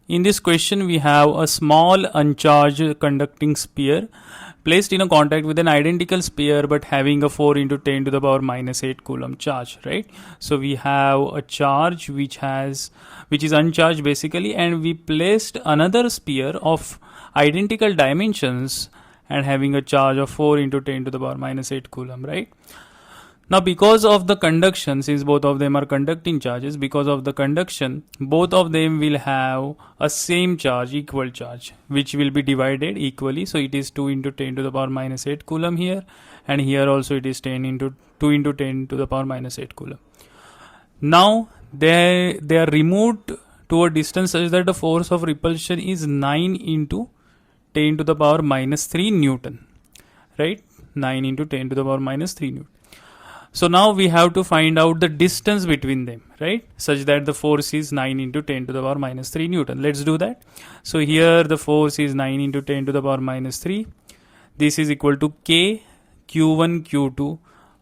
In this question, we have a small uncharged conducting sphere placed in a contact with an identical sphere but having a 4 into 10 to the power minus 8 Coulomb charge, right? So we have a charge which is uncharged basically, and we placed another sphere of identical dimensions and having a charge of 4 into 10 to the power minus 8 Coulomb, right? Now, because of the conduction, since both of them are conducting charges, because of the conduction, both of them will have a same charge, equal charge, which will be divided equally. So it is 2 into 10 to the power minus 8 Coulomb here, and here also it is 10 into 2 into 10 to the power minus 8 Coulomb. Now they are removed to a distance such that the force of repulsion is 9 into 10 to the power minus 3 Newton, right? 9 into 10 to the power minus 3 Newton. So now we have to find out the distance between them, right? Such that the force is 9 into 10 to the power minus 3 Newton. Let's do that. So here the force is 9 into 10 to the power minus 3. This is equal to K Q1 Q2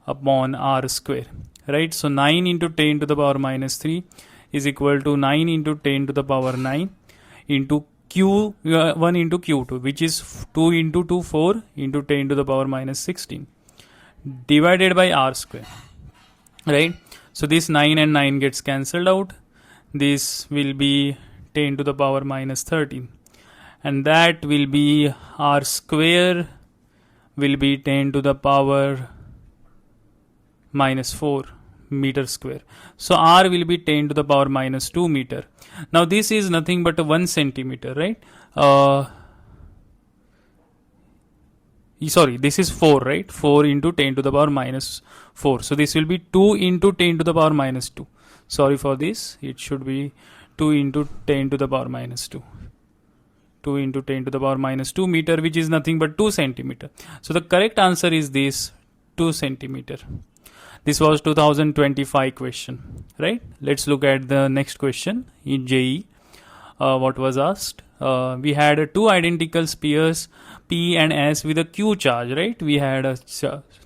upon R square, right? So 9 into 10 to the power minus 3 is equal to 9 into 10 to the power 9 into Q1 into Q2, which is 2 into 2, 4 into 10 to the power minus 16. Divided by R square, right? So this 9 and 9 gets cancelled out. This will be 10 to the power minus 13, and that will be R square will be 10 to the power minus 4 meter square. So R will be 10 to the power minus 2 meter. Now this is nothing but 1 centimeter, right? Sorry, this is 4, right? 4 into 10 to the power minus 4. So this will be 2 into 10 to the power minus 2. Sorry for this. It should be 2 into 10 to the power minus 2. 2 into 10 to the power minus 2 meter, which is nothing but 2 centimeter. So the correct answer is this, 2 centimeter. This was 2025 question, right? Let's look at the next question in JEE. What was asked? We had two identical spheres P and S with a Q charge, right? We had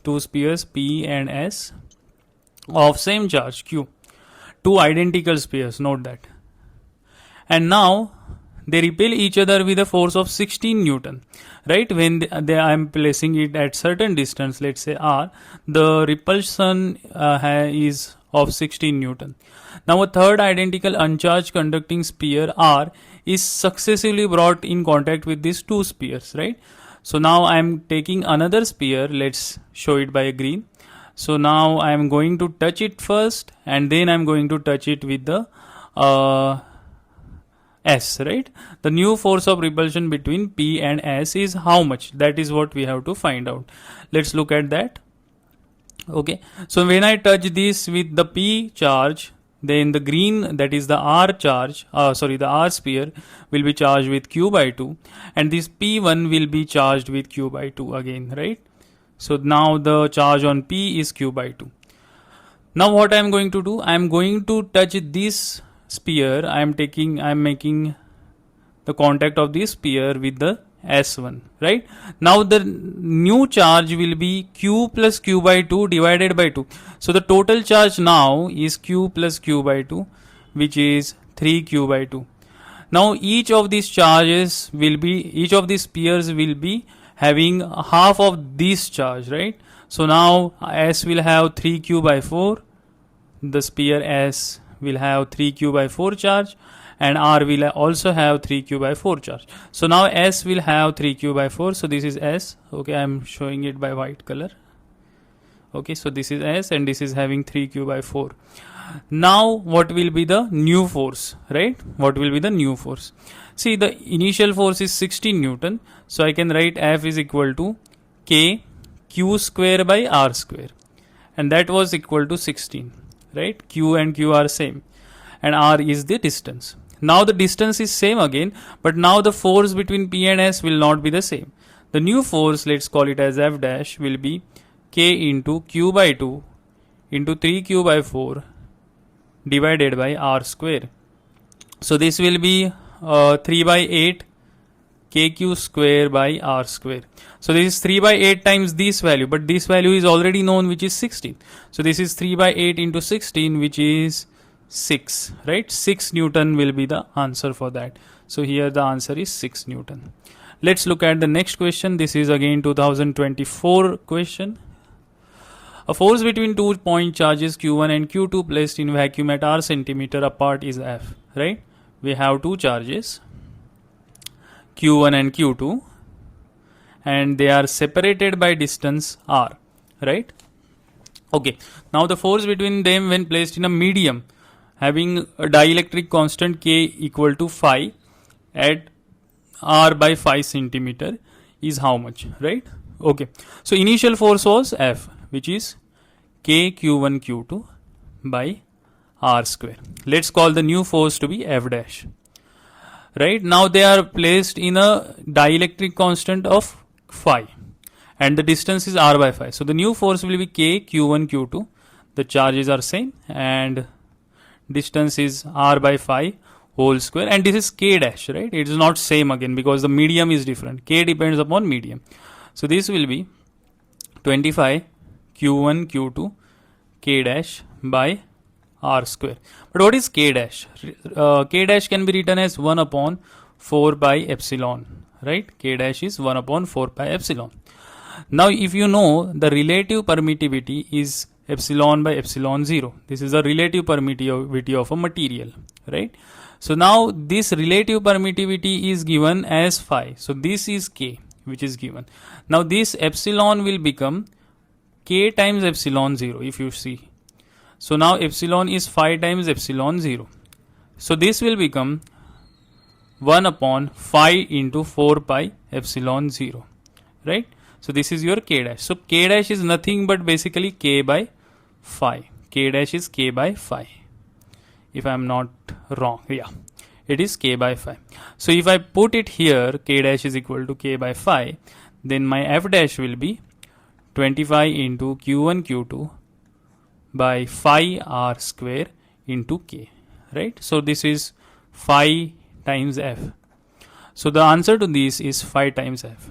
two spheres P and S of same charge Q. Two identical spheres, note that. And now they repel each other with a force of 16 Newton, right? When I am placing it at certain distance, let's say R, the repulsion is of 16 Newton. Now a third identical uncharged conducting sphere R is successively brought in contact with these two spheres, right? So now I am taking another sphere. Let's show it by green. So now I am going to touch it first, and then I am going to touch it with the S, right? The new force of repulsion between P and S is how much? That is what we have to find out. Let's look at that. Okay, so when I touch this with the P charge, then the green, that is the R charge, the R sphere will be charged with Q by 2, and this P1 will be charged with Q by 2 again, right? So now the charge on P is Q by 2. Now what I am going to do, I am going to touch this sphere. I am making the contact of this sphere with the S1, right? Now the new charge will be Q plus Q by 2 divided by 2. So the total charge now is Q plus Q by 2, which is 3Q by 2. Now each of these spheres will be having half of this charge, right? So now S will have 3Q by 4. The sphere S will have 3Q by 4 charge, and R will also have 3Q by 4 charge. So now S will have 3Q by 4. So this is S. Okay, I am showing it by white color. Okay, so this is S, and this is having 3Q by 4. Now what will be the new force, right? What will be the new force? See, the initial force is 16 Newton. So I can write F is equal to K Q square by R square. And that was equal to 16, right? Q and Q are same, and R is the distance. Now the distance is same again, but now the force between P and S will not be the same. The new force, let's call it as F dash, will be K into Q by 2 into 3Q by 4 divided by R square. So this will be 3 by 8 KQ square by R square. So this is 3 by 8 times this value, but this value is already known, which is 16. So this is 3 by 8 into 16, which is 6, right? 6 Newton will be the answer for that. So here the answer is 6 Newton. Let's look at the next question. This is again 2024 question. A force between 2 point charges Q1 and Q2 placed in vacuum at r centimeter apart is F, right? We have two charges, Q1 and Q2, and they are separated by distance r, right? Okay, now the force between them when placed in a medium having a dielectric constant K equal to phi at r by 5 centimeter is how much, right? Okay, so initial force was F, which is K Q1 Q2 by r square. Let's call the new force to be F dash. Right, now they are placed in a dielectric constant of phi and the distance is r by 5. So the new force will be K Q1 Q2. The charges are same and distance is r by 5 whole square, and this is K dash, right? It is not same again because the medium is different. K depends upon medium. So this will be 25 Q1 Q2 K dash by r square. But what is K dash? K dash can be written as 1 upon 4 by epsilon, right? K dash is 1 upon 4 by epsilon. Now if you know the relative permittivity is epsilon by epsilon 0. This is the relative permittivity of a material, right? So now this relative permittivity is given as phi. So this is K, which is given. Now this epsilon will become K times epsilon 0 if you see. So now epsilon is phi times epsilon 0. So this will become 1 upon phi into 4 pi epsilon 0, right? So this is your K dash. So K dash is nothing but basically K by phi. K dash is K by phi. If I am not wrong, yeah, it is K by phi. So if I put it here, K dash is equal to K by phi, then my F dash will be 25 into Q1 Q2 by phi r square into K, right? So this is phi times F. So the answer to this is phi times F.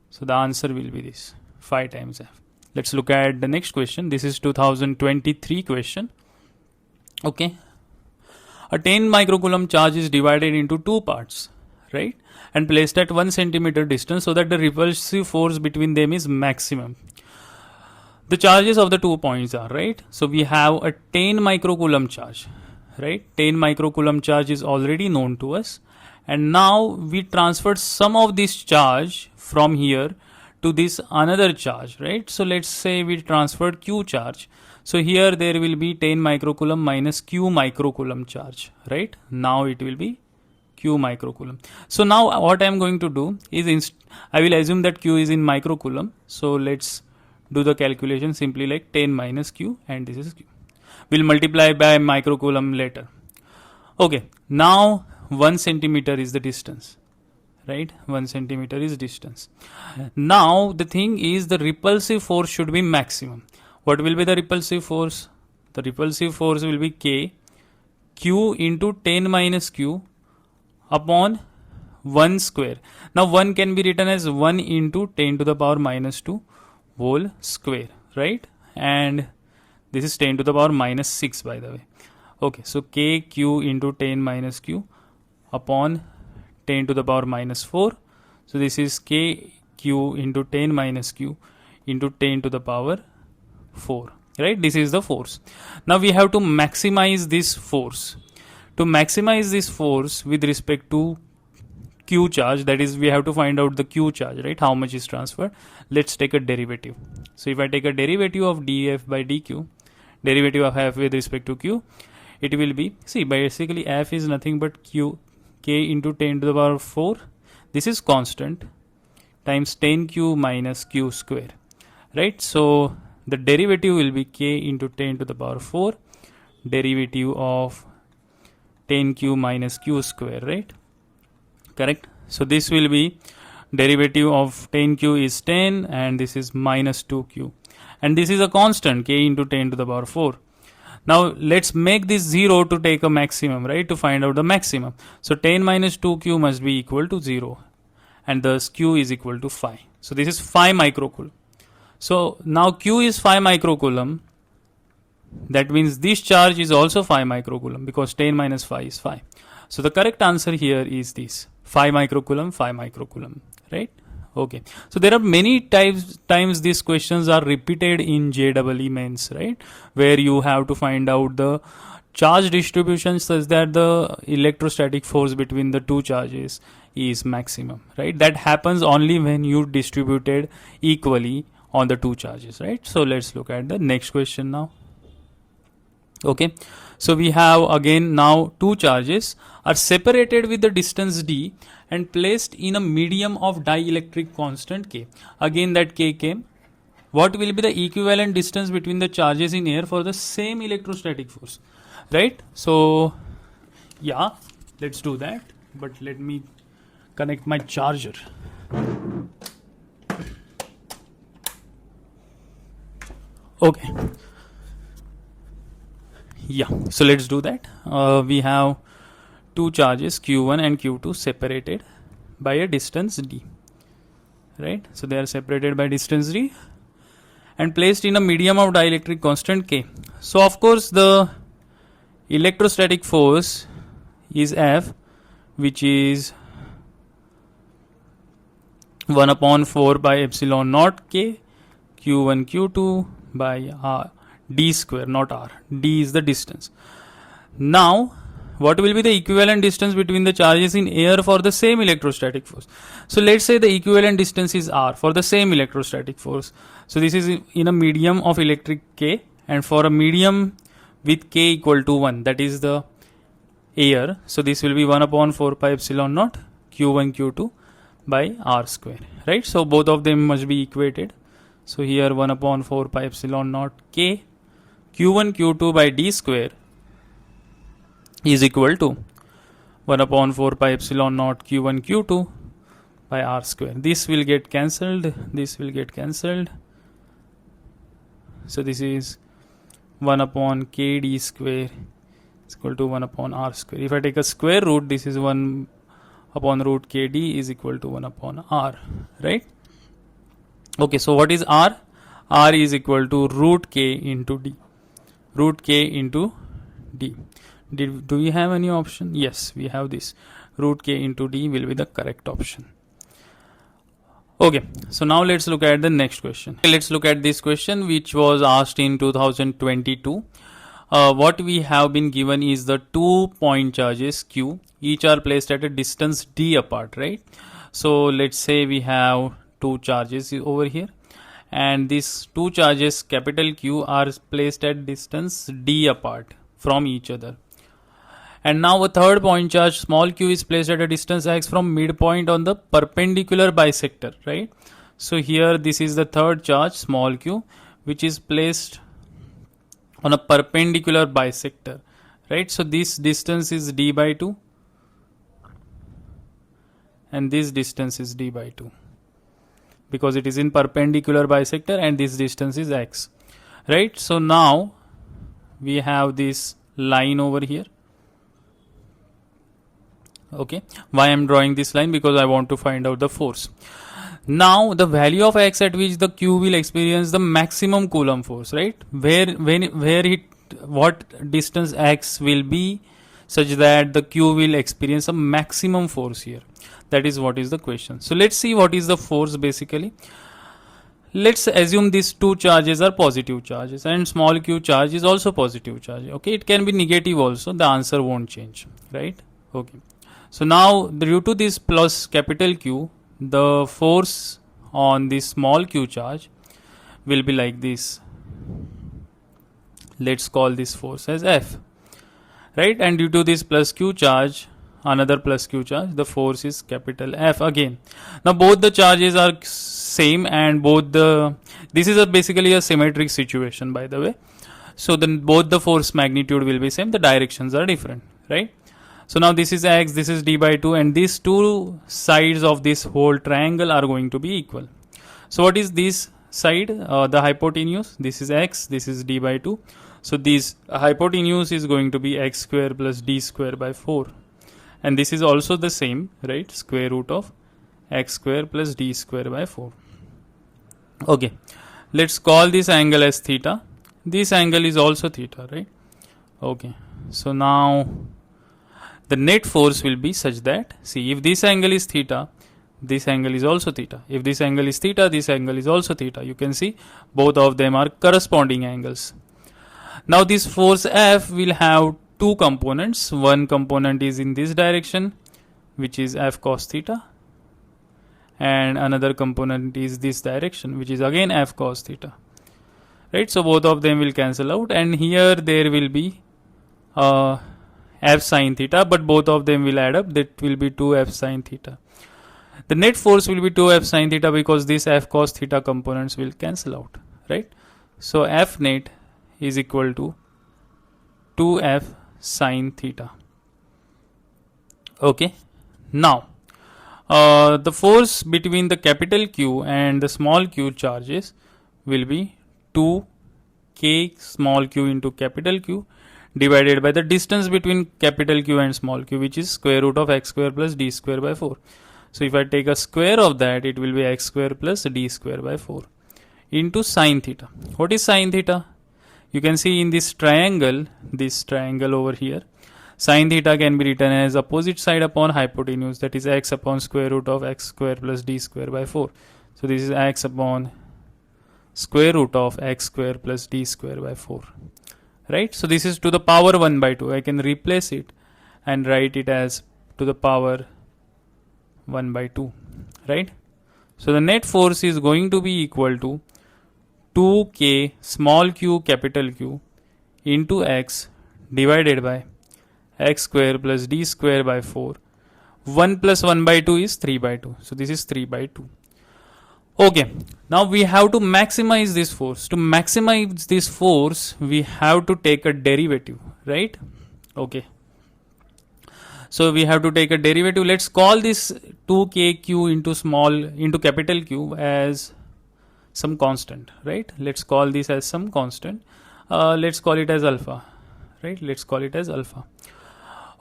So the answer will be this, phi times F. Let's look at the next question. This is 2023 question. Okay. A 10 microcoulomb charge is divided into two parts, right? And placed at 1 centimeter distance so that the repulsive force between them is maximum. The charges of the 2 points are, right? So we have a 10 microcoulomb charge, right? 10 microcoulomb charge is already known to us. And now we transferred some of this charge from here to this another charge, right? So let's say we transferred Q charge. So here there will be 10 microcoulomb minus Q microcoulomb charge, right? Now it will be Q microcoulomb. So now what I am going to do is I will assume that Q is in microcoulomb. So let's do the calculation simply like 10 minus Q and this is Q. We'll multiply by microcoulomb later. Okay, now 1 centimeter is the distance, right? 1 centimeter is distance. Now the thing is the repulsive force should be maximum. What will be the repulsive force? The repulsive force will be K Q into 10 minus Q upon 1 square. Now 1 can be written as 1 into 10 to the power minus 2 whole square, right? And this is 10 to the power minus 6 by the way. Okay, so K Q into 10 minus Q upon 10 to the power minus 4. So this is K Q into 10 minus Q into 10 to the power 4, right? This is the force. Now we have to maximize this force. To maximize this force with respect to Q charge, that is we have to find out the Q charge, right? How much is transferred. Let's take a derivative. So if I take a derivative of dF by dQ, derivative of F with respect to Q, it will be, see, basically F is nothing but Q, K into 10 to the power 4. This is constant times 10Q minus Q square, right? So the derivative will be K into 10 to the power 4, derivative of 10Q minus Q square, right? Correct. So this will be derivative of 10Q is 10 and this is minus 2Q. And this is a constant K into 10 to the power 4. Now let's make this 0 to take a maximum, right? To find out the maximum. So 10 minus 2Q must be equal to 0. And thus Q is equal to 5. So this is 5 microcoulomb. So now Q is 5 microcoulomb. That means this charge is also 5 microcoulomb because 10 minus 5 is 5. So the correct answer here is this 5 microcoulomb, 5 microcoulomb, right? Okay. So there are many times these questions are repeated in JEE Mains, right? Where you have to find out the charge distribution such that the electrostatic force between the two charges is maximum, right? That happens only when you distributed equally on the two charges, right? So let's look at the next question now. Okay, so we have again now two charges are separated with the distance d and placed in a medium of dielectric constant k. Again that k came. What will be the equivalent distance between the charges in air for the same electrostatic force, right? So yeah, let's do that, but let me connect my charger. Okay, yeah, so let's do that. We have two charges q1 and q2 separated by a distance d, right? So they are separated by distance d and placed in a medium of dielectric constant k. So of course the electrostatic force is F, which is 1 upon 4 by epsilon naught k q1 q2 by r d square, not r. D is the distance. Now what will be the equivalent distance between the charges in air for the same electrostatic force? So let's say the equivalent distance is r for the same electrostatic force. So this is in a medium of electric k, and for a medium with k equal to 1, that is the air. So this will be 1 upon 4 pi epsilon naught q1 q2 by r square, right? So both of them must be equated. So here 1 upon 4 pi epsilon naught k q1 q2 by d square is equal to 1 upon 4 pi epsilon naught q1 q2 by r square. This will get cancelled, this will get cancelled. So this is 1 upon k d square is equal to 1 upon r square. If I take a square root, this is 1 upon root k d is equal to 1 upon r, right? Okay, so what is r? R is equal to root k into d. Root k into d. Do we have any option? Yes, we have this. Root k into d will be the correct option. Okay, so now let's look at the next question. Let's look at this question which was asked in 2022. What we have been given is the 2 point charges q. Each are placed at a distance d apart, right? So let's say we have two charges over here, and these two charges capital Q are placed at distance d apart from each other. And now a third point charge small q is placed at a distance x from midpoint on the perpendicular bisector, right? So here this is the third charge small q which is placed on a perpendicular bisector, right? So this distance is d by 2 and this distance is d by 2 because it is in perpendicular bisector and this distance is x, right? So now we have this line over here. Okay, why I am drawing this line? Because I want to find out the force. Now the value of x at which the q will experience the maximum Coulomb force, right? What distance x will be such that the q will experience a maximum force here. That is what is the question. So let's see what is the force basically. Let's assume these two charges are positive charges and small q charge is also positive charge. Okay, it can be negative also, the answer won't change, right? Okay, so now due to this plus capital Q, the force on this small q charge will be like this. Let's call this force as F, right? And due to this plus q charge, another plus q charge, the force is capital F again. Now both the charges are same and this is basically a symmetric situation, by the way. So then both the force magnitude will be same, the directions are different, right? So now this is x, this is d by 2, and these two sides of this whole triangle are going to be equal. So what is this side? The hypotenuse, this is x, this is d by 2. So this hypotenuse is going to be x square plus d square by 4. And this is also the same, right? Square root of x square plus d square by 4. Okay, let's call this angle as theta this angle is also theta, right? Okay, so now the net force will be such that, see, if this angle is theta, this angle is also theta. If this angle is theta, this angle is also theta. You can see both of them are corresponding angles. Now this force F will have two components. One component is in this direction, which is F cos theta, and another component is this direction, which is again F cos theta, right? So both of them will cancel out, and here there will be F sin theta, but both of them will add up. That will be 2F sin theta. The net force will be 2F sin theta because this F cos theta components will cancel out, right? So F net is equal to 2F sin theta. Okay, now the force between the capital Q and the small q charges will be 2k small q into capital Q divided by the distance between capital Q and small q, which is square root of x square plus d square by 4. So if I take a square of that, it will be x square plus d square by 4 into sin theta. What is sin theta? You can see in this triangle over here, sin theta can be written as opposite side upon hypotenuse, that is x upon square root of x square plus d square by 4. So this is x upon square root of x square plus d square by 4, right? So this is to the power 1 by 2. I can replace it and write it as to the power 1 by 2, right? So the net force is going to be equal to 2k small q capital Q into x divided by x square plus d square by 4. 1 plus 1 by 2 is 3 by 2. So this is 3 by 2. Okay, now we have to maximize this force. To maximize this force, we have to take a derivative, right? Okay. So we have to take a derivative. Let's call this 2kq into capital Q as some constant, right? Let's call this as some constant. Let's call it as alpha, right? Let's call it as alpha.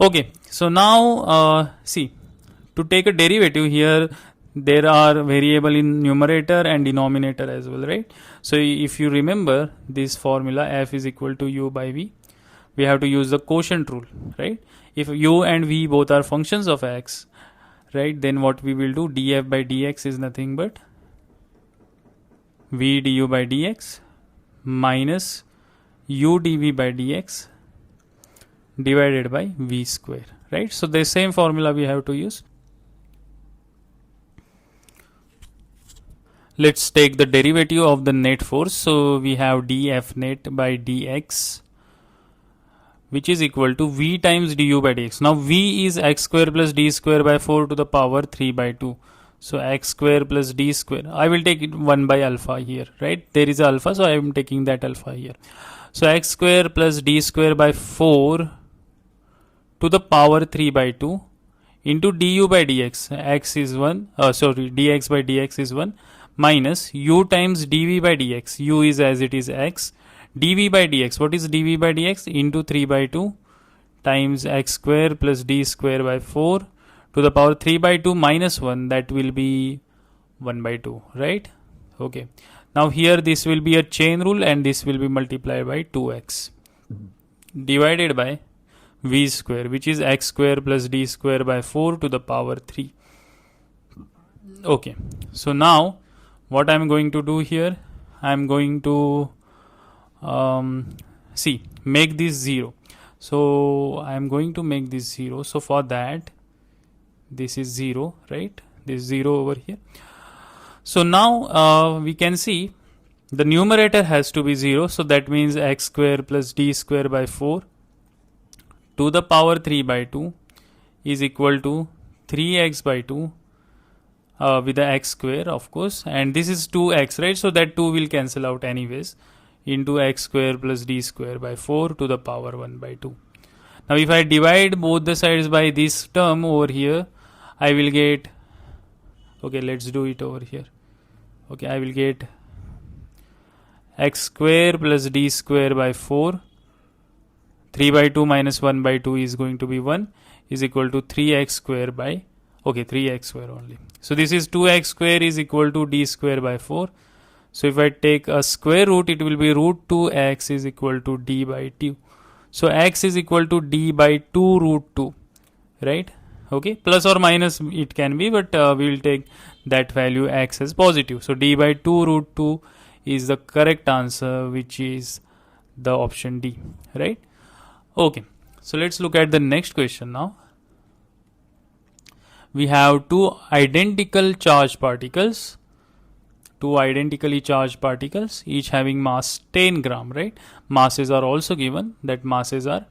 Okay, so now see, to take a derivative here, there are variable in numerator and denominator as well, right? So if you remember this formula, f is equal to u by v, we have to use the quotient rule, right? If u and v both are functions of x, right, then what we will do, df by dx is nothing but v du by dx minus u dv by dx divided by v square, right? So the same formula we have to use. Let's take the derivative of the net force. So we have df net by dx, which is equal to v times du by dx. Now v is x square plus d square by 4 to the power 3 by 2. So x square plus d square, I will take it 1 by alpha here, right? There is alpha, so I am taking that alpha here. So x square plus d square by 4 to the power 3 by 2 into du by dx, x is 1, dx by dx is 1, minus u times dv by dx, u is as it is x, dv by dx, what is dv by dx? Into 3 by 2 times x square plus d square by 4 to the power 3 by 2 minus 1, that will be 1 by 2, right? Okay. Now here this will be a chain rule and this will be multiplied by 2x divided by v square, which is x square plus d square by 4 to the power 3. Okay. So now what I am going to do here, I am going to make this 0. So I am going to make this 0. So for that, this is 0, right? This 0 over here. So now we can see the numerator has to be 0. So that means x square plus d square by 4 to the power 3 by 2 is equal to 3x by 2 with the x square, of course, and this is 2x, right? So that 2 will cancel out anyways, into x square plus d square by 4 to the power 1 by 2. Now if I divide both the sides by this term over here, I will get, okay, let's do it over here. Okay, I will get x square plus d square by 4, 3 by 2 minus 1 by 2 is going to be 1, is equal to 3x square by, okay, 3x square only. So this is 2x square is equal to d square by 4. So if I take a square root, it will be root 2x is equal to d by 2. So x is equal to d by 2 root 2, right? Okay, plus or minus it can be, but we will take that value x as positive. So d by 2 root 2 is the correct answer, which is the option D, right? Okay, so let's look at the next question now. We have two identically charged particles, each having mass 10 gram, right? Masses are also given, that masses are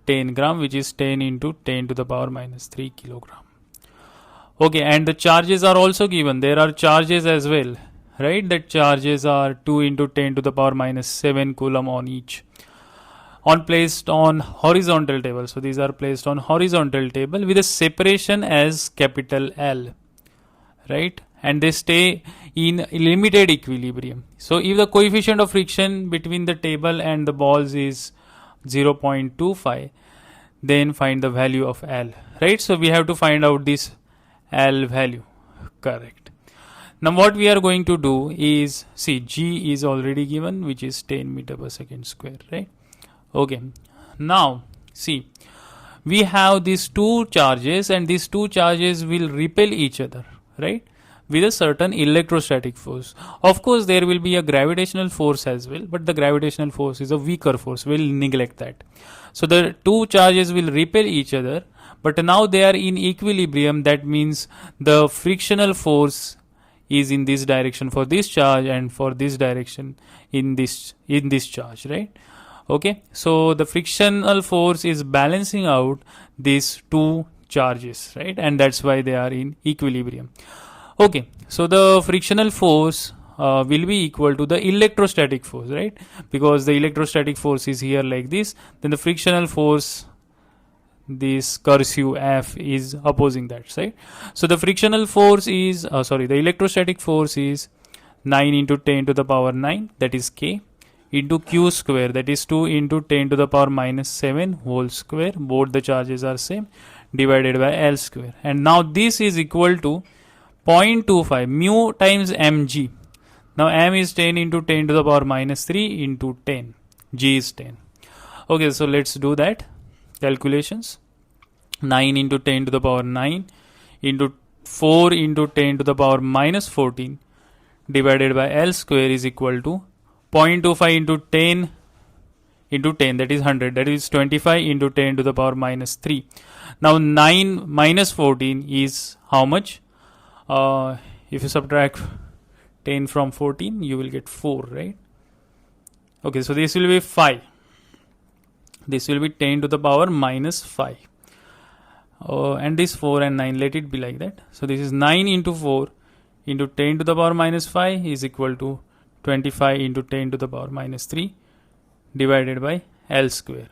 10 gram, which is 10 into 10 to the power minus 3 kilogram. Okay, and the charges are also given. There are charges as well, right? That charges are 2 into 10 to the power minus 7 coulomb on each. Placed on horizontal table. So these are placed on horizontal table with a separation as capital L, right? And they stay in limited equilibrium. So if the coefficient of friction between the table and the balls is 0.25, then find the value of L, right? So we have to find out this L value, correct. Now what we are going to do is, see, G is already given, which is 10 meter per second square, right? Okay, now see, we have these two charges, and these two charges will repel each other, right, with a certain electrostatic force. Of course there will be a gravitational force as well, but the gravitational force is a weaker force. We'll neglect that. So the two charges will repel each other, but now they are in equilibrium. That means the frictional force is in this direction for this charge, and for this direction in this charge, right? Okay, so the frictional force is balancing out these two charges, right? And that's why they are in equilibrium. Okay, so the frictional force will be equal to the electrostatic force, right? Because the electrostatic force is here like this, then the frictional force, this cursive F, is opposing that side. So the frictional force is, the electrostatic force is 9 into 10 to the power 9, that is K, into Q square, that is 2 into 10 to the power minus 7 whole square, both the charges are same, divided by L square. And now this is equal to 0.25 mu times mg. Now m is 10 into 10 to the power minus 3 into 10, g is 10. Okay, so let's do that calculations. 9 into 10 to the power 9 into 4 into 10 to the power minus 14 divided by L square is equal to 0.25 into 10 into 10, that is 100, that is 25 into 10 to the power minus 3. Now 9 minus 14 is how much? If you subtract 10 from 14, you will get 4, right? Okay, so this will be 5. This will be 10 to the power minus 5. And this 4 and 9, let it be like that. So this is 9 into 4 into 10 to the power minus 5 is equal to 25 into 10 to the power minus 3 divided by L square.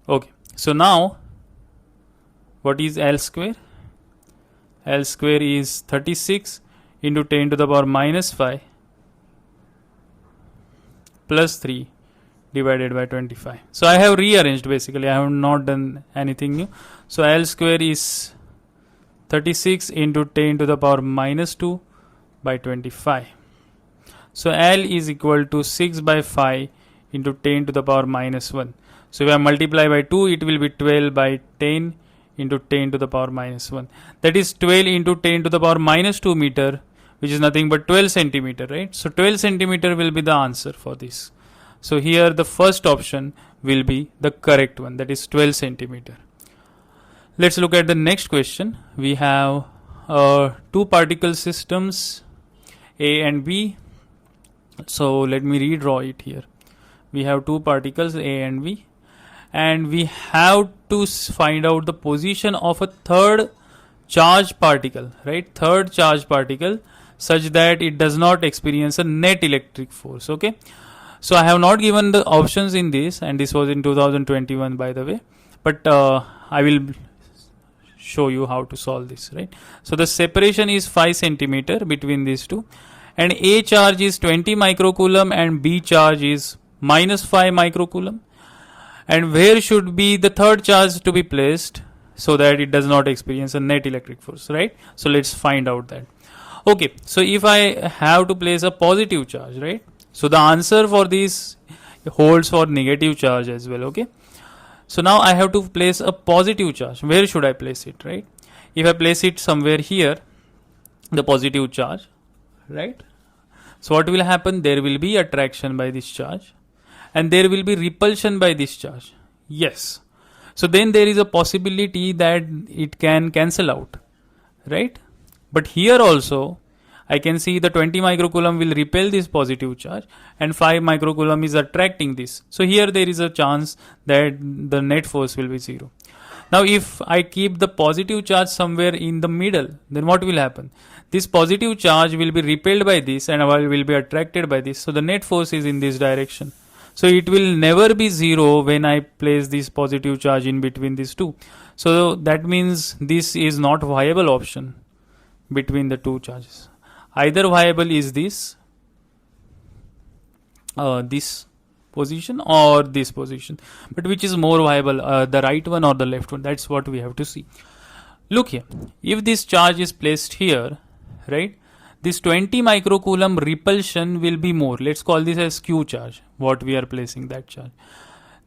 Okay, so now what is L square? L square is 36 into 10 to the power minus 5 plus 3 divided by 25. So I have rearranged, basically I have not done anything new. So L square is 36 into 10 to the power minus 2 by 25. So L is equal to 6 by 5 into 10 to the power minus 1. So if I multiply by 2, it will be 12 by 10 into 10 to the power minus 1. That is 12 into 10 to the power minus 2 meter, which is nothing but 12 centimeter, right? So 12 centimeter will be the answer for this. So here the first option will be the correct one, that is 12 centimeter. Let's look at the next question. We have two particle systems, A and B. So let me redraw it here. We have two particles, A and B, and we have to find out the position of a third charged particle, right? Third charged particle, such that it does not experience a net electric force. Okay, so I have not given the options in this, and this was in 2021, by the way, but I will show you how to solve this, right? So the separation is 5 centimeter between these two, and A charge is 20 microcoulomb and B charge is minus 5 microcoulomb. And where should be the third charge to be placed so that it does not experience a net electric force, right? So let's find out that. Okay, so if I have to place a positive charge, right? So the answer for this holds for negative charge as well. Okay, so now I have to place a positive charge. Where should I place it, right? If I place it somewhere here, the positive charge, right? So what will happen? There will be attraction by this charge and there will be repulsion by this charge. Yes. So then there is a possibility that it can cancel out, right? But here also I can see the 20 microcoulomb will repel this positive charge and 5 microcoulomb is attracting this. So here there is a chance that the net force will be 0. Now if I keep the positive charge somewhere in the middle, then what will happen? This positive charge will be repelled by this and will be attracted by this. So the net force is in this direction. So it will never be 0 when I place this positive charge in between these two. So that means this is not viable option between the two charges. Either viable is this position or this position, but which is more viable, the right one or the left one? That's what we have to see. Look here, if this charge is placed here, right, this 20 microcoulomb repulsion will be more. Let's call this as Q charge, what we are placing that charge.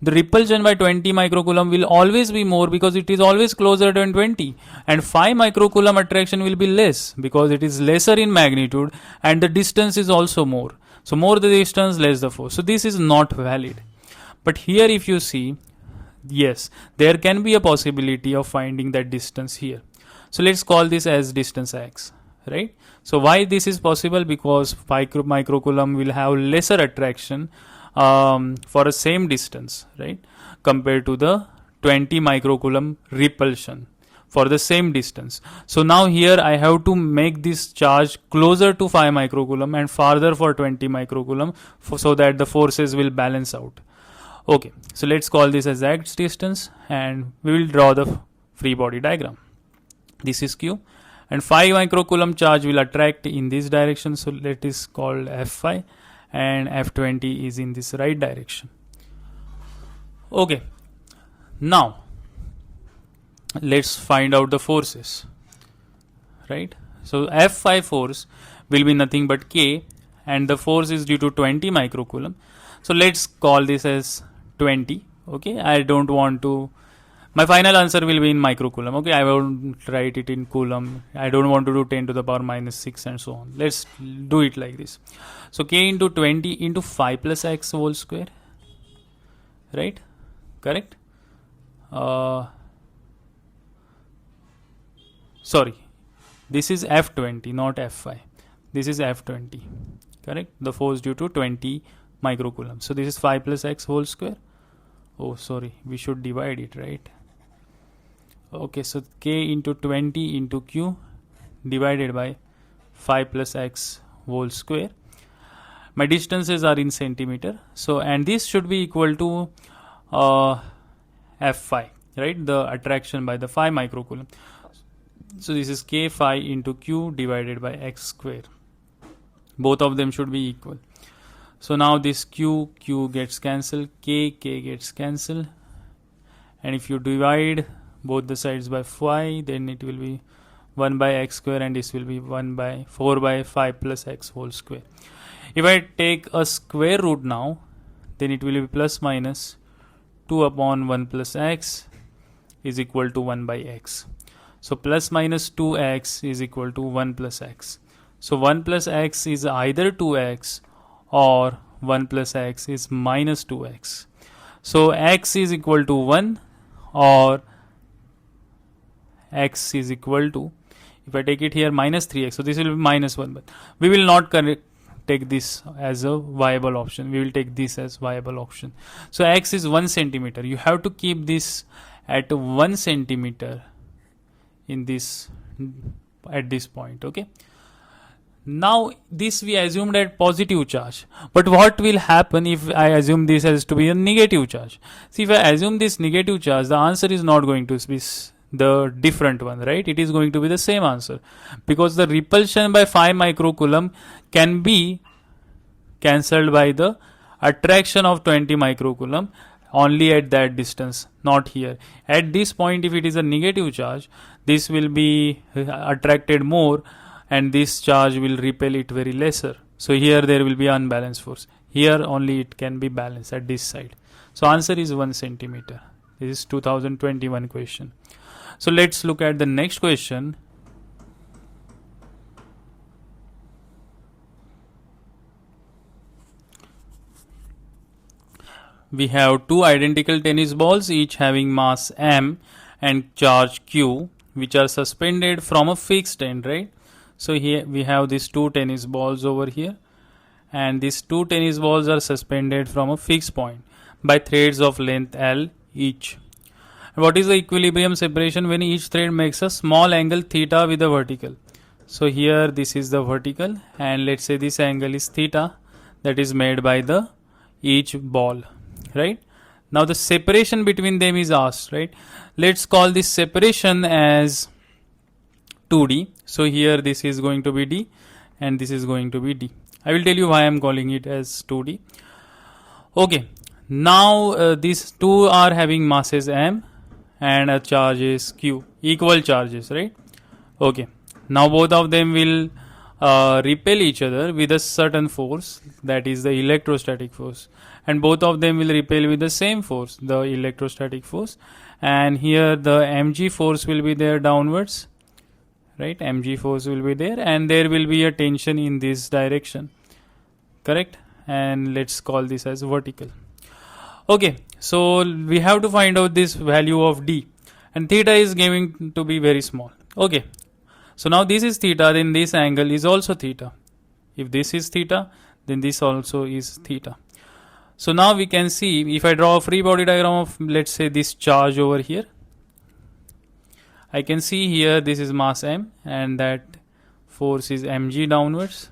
The repulsion by 20 microcoulomb will always be more because it is always closer than 20, and 5 microcoulomb attraction will be less because it is lesser in magnitude and the distance is also more. So more the distance, less the force. So this is not valid. But here if you see, yes, there can be a possibility of finding that distance here. So let's call this as distance x, right? So why this is possible? Because 5 microcoulomb will have lesser attraction for a same distance, right, compared to the 20 microcoulomb repulsion for the same distance. So now here I have to make this charge closer to 5 microcoulomb and farther for 20 microcoulomb so that the forces will balance out. Okay, so let's call this as x distance and we will draw the free body diagram. This is Q and 5 microcoulomb charge will attract in this direction, so let is called F5 and F20 is in this right direction. Okay, now let's find out the forces, right? So F5 force will be nothing but K and the force is due to 20 microcoulomb. So let's call this as 20. Okay, I don't want to, my final answer will be in microcoulomb. Okay, I won't write it in coulomb. I don't want to do 10 to the power minus 6 and so on. Let's do it like this. So K into 20 into 5 plus x whole square, right? Correct? Sorry, this is F20, not F5. This is F20, correct? The force due to 20 microcoulomb. So this is 5 plus x whole square. Oh, sorry, we should divide it, right? Okay, so K into 20 into Q divided by 5 plus x whole square. My distances are in centimeter. So, and this should be equal to F5, right? The attraction by the 5 microcoulomb. So this is K phi into Q divided by x square. Both of them should be equal. So now this Q gets cancelled, K gets cancelled, and if you divide both the sides by phi, then it will be 1 by x square and this will be 1 by 4 by 5 plus x whole square. If I take a square root now, then it will be plus minus 2 upon 1 plus x is equal to 1 by x. So plus minus 2x is equal to 1 plus x. So 1 plus x is either 2x or 1 plus x is minus 2x. So x is equal to 1 or x is equal to, if I take it here, minus 3x. So this will be minus 1. But we will not take this as a viable option. We will take this as viable option. So x is 1 centimeter. You have to keep this at 1 centimeter in this, at this point. Okay. Now this we assumed at positive charge, but what will happen if I assume this as to be a negative charge? See, if I assume this negative charge, the answer is not going to be the different one, right? It is going to be the same answer because the repulsion by 5 microcoulomb can be cancelled by the attraction of 20 microcoulomb only at that distance, not here. At this point, if it is a negative charge, this will be attracted more and this charge will repel it very lesser. So here there will be unbalanced force. Here only it can be balanced at this side. So answer is 1 centimeter. This is 2021 question. So let's look at the next question. We have two identical tennis balls, each having mass m and charge q, which are suspended from a fixed end, right? So here we have these two tennis balls over here, and these two tennis balls are suspended from a fixed point by threads of length L each. What is the equilibrium separation when each thread makes a small angle theta with a vertical? So here this is the vertical, and let's say this angle is theta, that is made by the each ball, right? Now the separation between them is asked, right? Let's call this separation as 2D. So here this is going to be D and this is going to be D. I will tell you why I am calling it as 2D. Okay, now these two are having masses m and a charge is q, equal charges, right? Okay, now both of them will repel each other with a certain force, that is the electrostatic force, and both of them will repel with the same force, the electrostatic force, and here the mg force will be there downwards, right? Mg force will be there, and there will be a tension in this direction, correct? And let's call this as vertical. Okay, so we have to find out this value of d, and theta is going to be very small. Okay, so now this is theta, then this angle is also theta. If this is theta, then this also is theta. So now we can see, if I draw a free body diagram of, let's say, this charge over here, I can see here this is mass m and that force is mg downwards,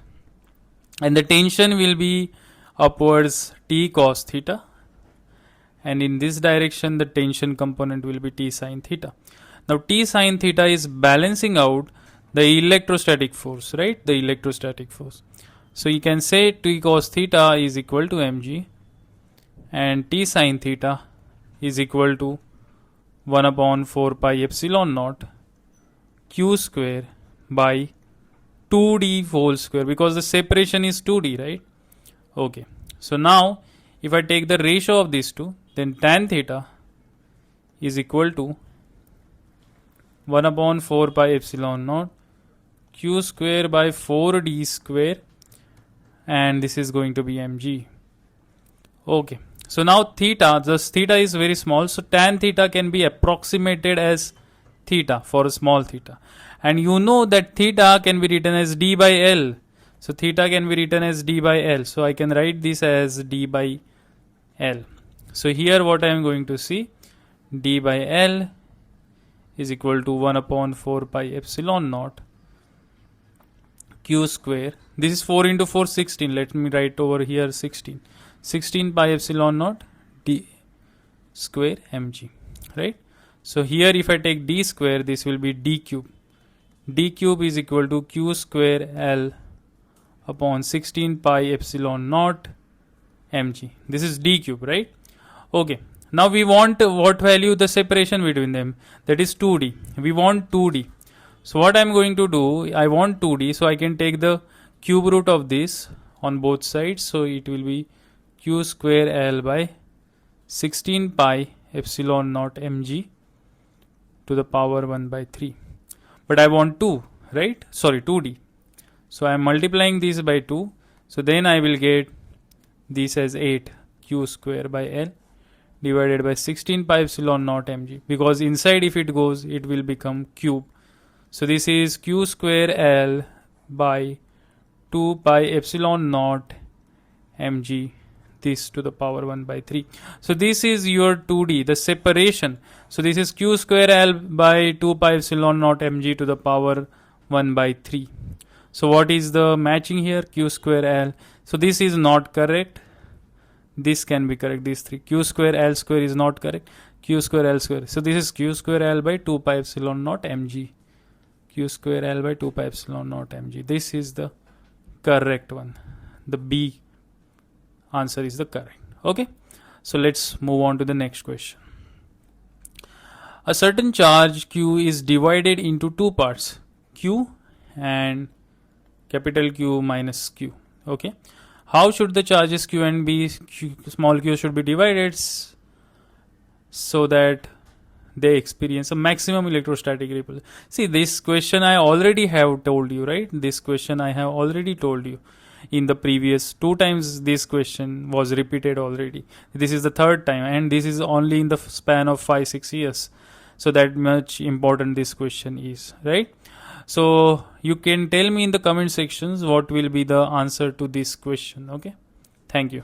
and the tension will be upwards t cos theta, and in this direction the tension component will be t sin theta. Now t sin theta is balancing out the electrostatic force, right? The electrostatic force. So you can say t cos theta is equal to mg and t sin theta is equal to 1 upon 4 pi epsilon naught q square by 2d whole square, because the separation is 2d, right? Okay, so now if I take the ratio of these two, then tan theta is equal to 1 upon 4 pi epsilon naught q square by 4d square, and this is going to be mg. Okay, so now theta, this theta is very small, so tan theta can be approximated as theta for a small theta, and you know that theta can be written as d by l. So theta can be written as d by l, so I can write this as d by l. So here what I am going to see, d by l is equal to 1 upon 4 pi epsilon naught q square. This is 4 into 4, 16. Let me write over here 16. 16 pi epsilon naught d square mg, right? So here if I take d square, this will be d cube. D cube is equal to q square l upon 16 pi epsilon naught mg. This is d cube, right? Okay, now we want what value? The separation between them, that is 2d. We want 2d. So what I am going to do, I want 2d, so I can take the cube root of this on both sides, so it will be q square l by 16 pi epsilon naught mg to the power 1 by 3. But I want 2, right? Sorry, 2d. So I am multiplying this by 2. So then I will get this as 8 q square by l divided by 16 pi epsilon naught mg, because inside if it goes, it will become cube. So this is q square l by 2 pi epsilon naught mg, this to the power 1 by 3. So this is your 2d, the separation. So this is q square l by 2 pi epsilon naught mg to the power 1 by 3. So what is the matching here? Q square l. So this is not correct. This can be correct. These three. Q square l square is not correct. Q square l square. So this is q square l by 2 pi epsilon naught mg. Q square l by 2 pi epsilon naught mg. This is the correct one. The B answer is the correct. Okay. So let's move on to the next question. A certain charge Q is divided into two parts, Q and capital Q minus Q. Okay, how should the charges Q and B, small q should be divided so that they experience a maximum electrostatic repulsion? See, this question I already have told you, right? This question I have already told you in the previous 2 times. This question was repeated already. This is the 3rd time, and this is only in the span of 5-6 years. So that much important this question is, right? So you can tell me in the comment sections what will be the answer to this question. Okay, thank you.